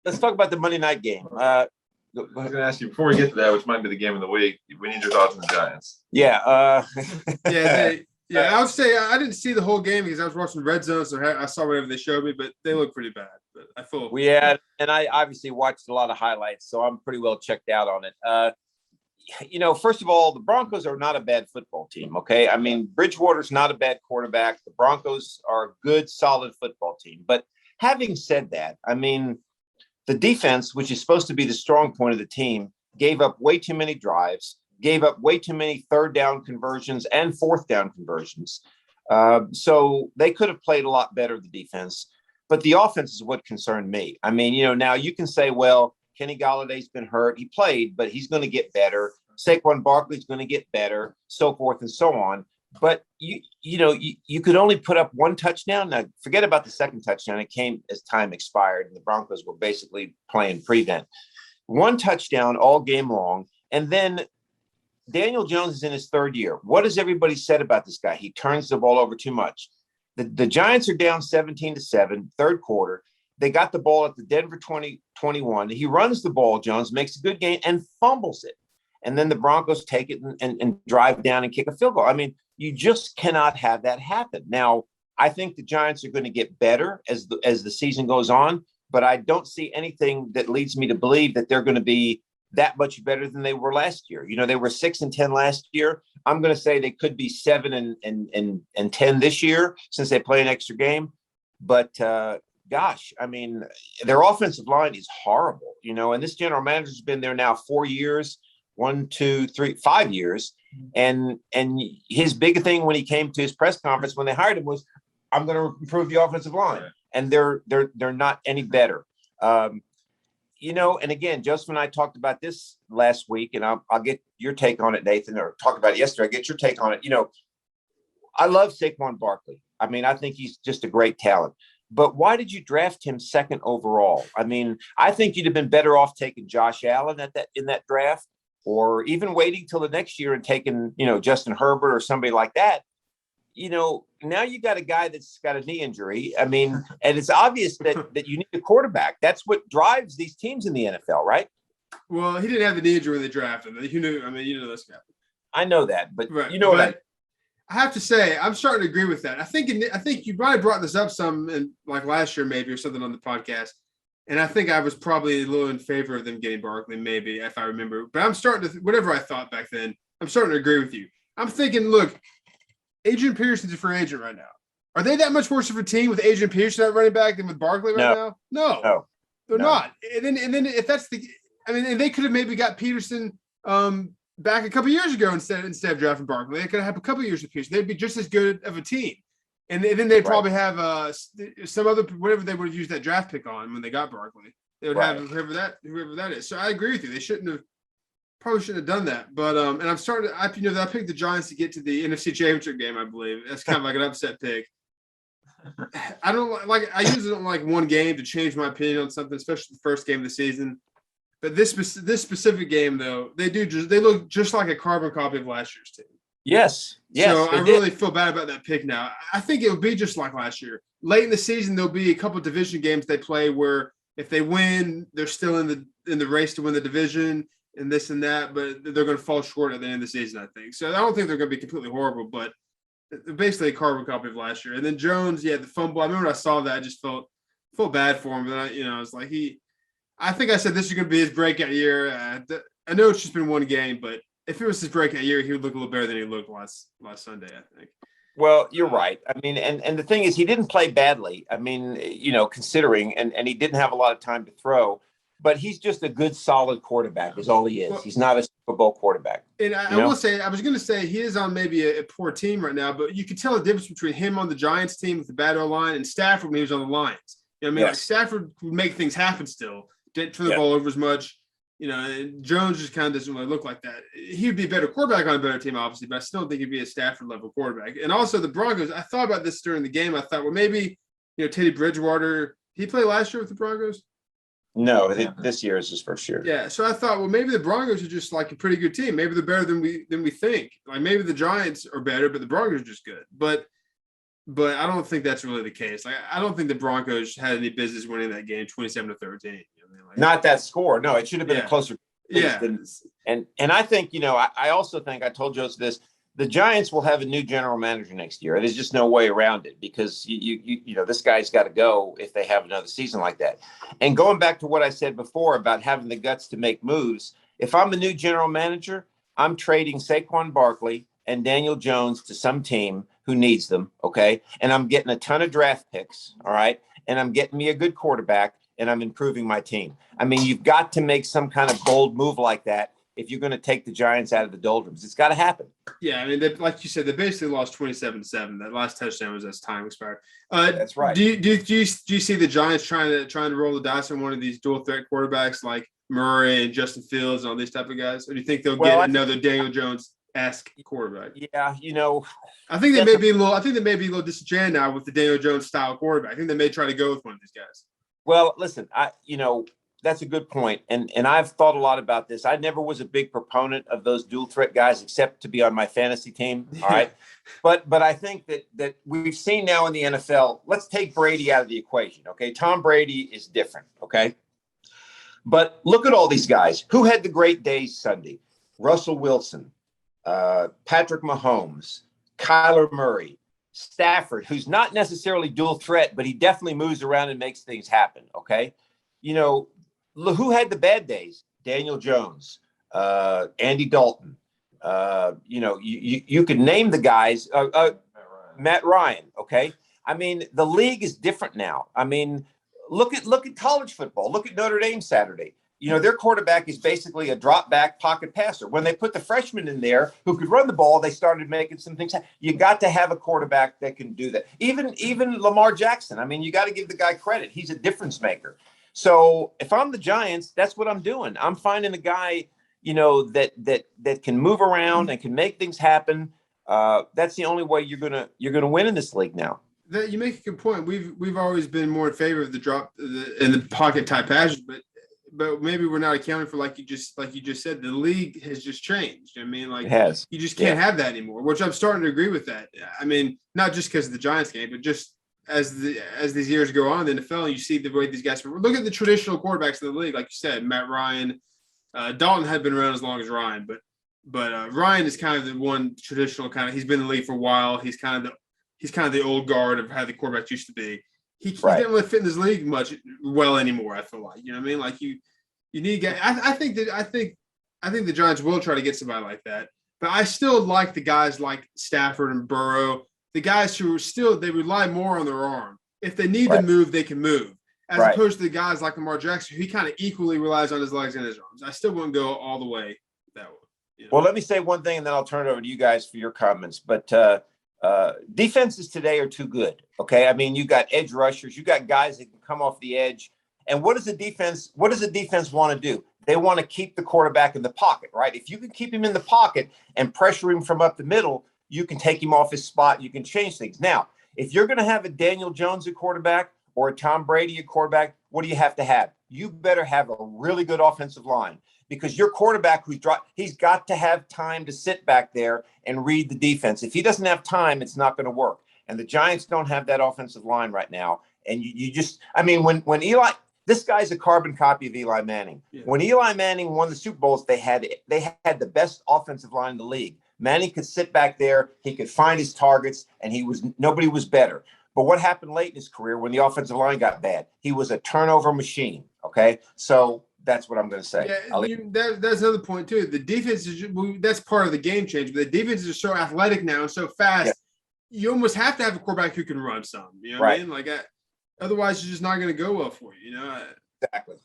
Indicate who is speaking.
Speaker 1: let's talk about the Monday night game.
Speaker 2: I was going to ask you before we get to that, which might be the game of the week. We need your thoughts on the Giants.
Speaker 1: Yeah.
Speaker 3: I would say I didn't see the whole game because I was watching Red Zone, so I saw whatever they showed me, but they look pretty bad. But
Speaker 1: and I obviously watched a lot of highlights, so I'm pretty well checked out on it. First of all, the Broncos are not a bad football team, okay? I mean, Bridgewater's not a bad quarterback. The Broncos are a good, solid football team. But having said that, I mean, the defense, which is supposed to be the strong point of the team, gave up way too many drives, gave up way too many third down conversions and fourth down conversions. So they could have played a lot better, the defense. But the offense is what concerned me. I mean, now you can say, well, Kenny Galladay's been hurt. He played, but he's going to get better. Saquon Barkley's going to get better, so forth and so on. But you could only put up one touchdown. Now, forget about the second touchdown. It came as time expired, and the Broncos were basically playing prevent. One touchdown all game long, and then Daniel Jones is in his third year. What has everybody said about this guy? He turns the ball over too much. The Giants are down 17-7, third quarter. They got the ball at the Denver 20-21. He runs the ball, Jones, makes a good game, and fumbles it. And then the Broncos take it and drive down and kick a field goal. I mean, you just cannot have that happen. Now, I think the Giants are going to get better as the season goes on, but I don't see anything that leads me to believe that they're going to be that much better than they were last year. They were 6-10 last year. I'm going to say they could be 7-10 this year since they play an extra game. But gosh, I mean, their offensive line is horrible, and this general manager's been there now 4 years. 5 years. And his big thing when he came to his press conference when they hired him was, I'm going to improve the offensive line. And they're not any better. And again, Joseph and I talked about this last week, and I'll get your take on it, Nathan, or talked about it yesterday. Get your take on it. I love Saquon Barkley. I mean, I think he's just a great talent. But why did you draft him second overall? I mean, I think you'd have been better off taking Josh Allen in that draft, or even waiting till the next year and taking, Justin Herbert or somebody like that. Now you got a guy that's got a knee injury. I mean, and it's obvious that you need a quarterback. That's what drives these teams in the NFL, right?
Speaker 3: Well, he didn't have the knee injury when they drafted him. You know this guy.
Speaker 1: I know that, but
Speaker 3: right. I have to say, I'm starting to agree with that. I think you probably brought this up some in like last year, maybe, or something on the podcast. And I think I was probably a little in favor of them getting Barkley, maybe, if I remember. But I'm starting to, whatever I thought back then, I'm starting to agree with you. I'm thinking, look, Adrian Peterson's a free agent right now. Are they that much worse of a team with Adrian Peterson at running back than with Barkley right now? No, they're not. And then if that's and they could have maybe got Peterson back a couple years ago instead of drafting Barkley. They could have a couple years with Peterson. They'd be just as good of a team. And then they'd probably have some other whatever they would have used that draft pick on when they got Barkley. They would have whoever that is. So I agree with you. They probably shouldn't have done that. But and I'm starting to I picked the Giants to get to the NFC Championship game, I believe. That's kind of like an upset pick. I usually don't like one game to change my opinion on something, especially the first game of the season. But this specific game, though, they look just like a carbon copy of last year's team.
Speaker 1: Yes.
Speaker 3: So I really feel bad about that pick now. I think it'll be just like last year. Late in the season, there'll be a couple of division games they play where if they win, they're still in the race to win the division and this and that, but they're going to fall short at the end of the season, I think. So I don't think they're going to be completely horrible, but basically a carbon copy of last year. And then Jones, the fumble. I remember when I saw that, I just felt bad for him. But I was like, I think I said this is going to be his breakout year. I know it's just been one game, but if it was his breakout year, he would look a little better than he looked last Sunday, I think.
Speaker 1: Well, you're right. I mean, and the thing is, he didn't play badly. I mean, considering, and he didn't have a lot of time to throw, but he's just a good, solid quarterback is all he is. Well, he's not a Super Bowl quarterbawhat
Speaker 3: And I will say, I was going to say he is on maybe a poor team right now, but you could tell the difference between him on the Giants team with the bad O-line and Stafford when he was on the Lions. Like Stafford would make things happen still. Didn't turn the ball over as much. Jones just kind of doesn't really look like that. He'd be a better quarterback on a better team, obviously, but I still don't think he'd be a Stafford-level quarterback. And also the Broncos, I thought about this during the game. I thought, well, maybe, Teddy Bridgewater, did he play last year with the Broncos?
Speaker 1: No, this year is his first year.
Speaker 3: Yeah, so I thought, well, maybe the Broncos are just like a pretty good team. Maybe they're better than we think. Like maybe the Giants are better, but the Broncos are just good. But but I don't think that's really the case. Like, I don't think the Broncos had any business winning that game 27-13. You know what I mean? Like,
Speaker 1: Not that score. No, it should have been a closer
Speaker 3: yeah.
Speaker 1: And I think, I also think I told Joseph this. The Giants will have a new general manager next year. There's just no way around it because this guy's got to go if they have another season like that. And going back to what I said before about having the guts to make moves, if I'm a new general manager, I'm trading Saquon Barkley and Daniel Jones to some team who needs them, okay? And I'm getting a ton of draft picks, all right? And I'm getting me a good quarterback, and I'm improving my team. I mean, you've got to make some kind of bold move like that if you're going to take the Giants out of the doldrums. It's got to happen.
Speaker 3: Yeah, I mean, like you said, they basically lost 27-7. That last touchdown was as time expired.
Speaker 1: That's right.
Speaker 3: Do you see the Giants trying to roll the dice on one of these dual threat quarterbacks like Murray and Justin Fields and all these type of guys? Or do you think they'll get another Daniel Jones-esque quarterback?
Speaker 1: Yeah,
Speaker 3: I think they may be a little disenchanted now with the Daniel Jones style quarterback. I think they may try to go with one of these guys.
Speaker 1: Well, listen, that's a good point. And I've thought a lot about this. I never was a big proponent of those dual threat guys, except to be on my fantasy team. All right. But I think that we've seen now in the NFL, let's take Brady out of the equation. Okay. Tom Brady is different. Okay. But look at all these guys who had the great days Sunday. Russell Wilson, Patrick Mahomes, Kyler Murray, Stafford, who's not necessarily dual threat, but he definitely moves around and makes things happen. Okay. Who had the bad days? Daniel Jones, Andy Dalton. You could name the guys. Matt Ryan. Okay. I mean, the league is different now. I mean, look at college football. Look at Notre Dame Saturday. Their quarterback is basically a drop back pocket passer. When they put the freshman in there who could run the ball, they started making some things. You got to have a quarterback that can do that. Even Lamar Jackson. I mean, you got to give the guy credit. He's a difference maker. So if I'm the Giants, that's what I'm doing. I'm finding a guy, that can move around and can make things happen. That's the only way you're gonna win in this league now.
Speaker 3: You make a good point. We've always been more in favor of the drop in the pocket type passes, but maybe we're not accounting for like you just said, the league has just changed. I mean, like,
Speaker 1: it has.
Speaker 3: You just can't have that anymore, which I'm starting to agree with that. I mean, not just because of the Giants game, but just as these years go on in the NFL, you see the way these guys look at the traditional quarterbacks in the league, like you said, Matt Ryan, Dalton had been around as long as Ryan, but Ryan is kind of the one traditional kind of. He's been in the league for a while. He's kind of the old guard of how the quarterbacks used to be. He didn't really fit in this league much well anymore. I feel like, you know what I mean? Like you need guys. I think the Giants will try to get somebody like that, but I still like the guys like Stafford and Burrow, the guys who are still, they rely more on their arm. If they need to move, they can move. As opposed to the guys like Lamar Jackson, who he kind of equally relies on his legs and his arms. I still wouldn't go all the way that way.
Speaker 1: Well, let me say one thing, and then I'll turn it over to you guys for your comments. But defenses today are too good. Okay, I mean, you got edge rushers, you got guys that can come off the edge. And what does the defense want to do? They want to keep the quarterback in the pocket, right? If you can keep him in the pocket and pressure him from up the middle, you can take him off his spot. You can change things. Now, if you're going to have a Daniel Jones at quarterback or a Tom Brady at quarterback, what do you have to have? You better have a really good offensive line, because your quarterback he's got to have time to sit back there and read the defense. If he doesn't have time, it's not going to work. And the Giants don't have that offensive line right now. And when Eli, this guy's a carbon copy of Eli Manning. Yeah. When Eli Manning won the Super Bowls, they had the best offensive line in the league. Manning could sit back there, he could find his targets, and nobody was better. But what happened late in his career when the offensive line got bad? He was a turnover machine. Okay, so that's what I'm going to say.
Speaker 3: Yeah, that's another point too. The defense that's part of the game change. But the defenses are so athletic now and so fast. Yeah. You almost have to have a quarterback who can run some. You know what I mean? Like, otherwise, it's just not going to go well for you. You know.
Speaker 1: Exactly.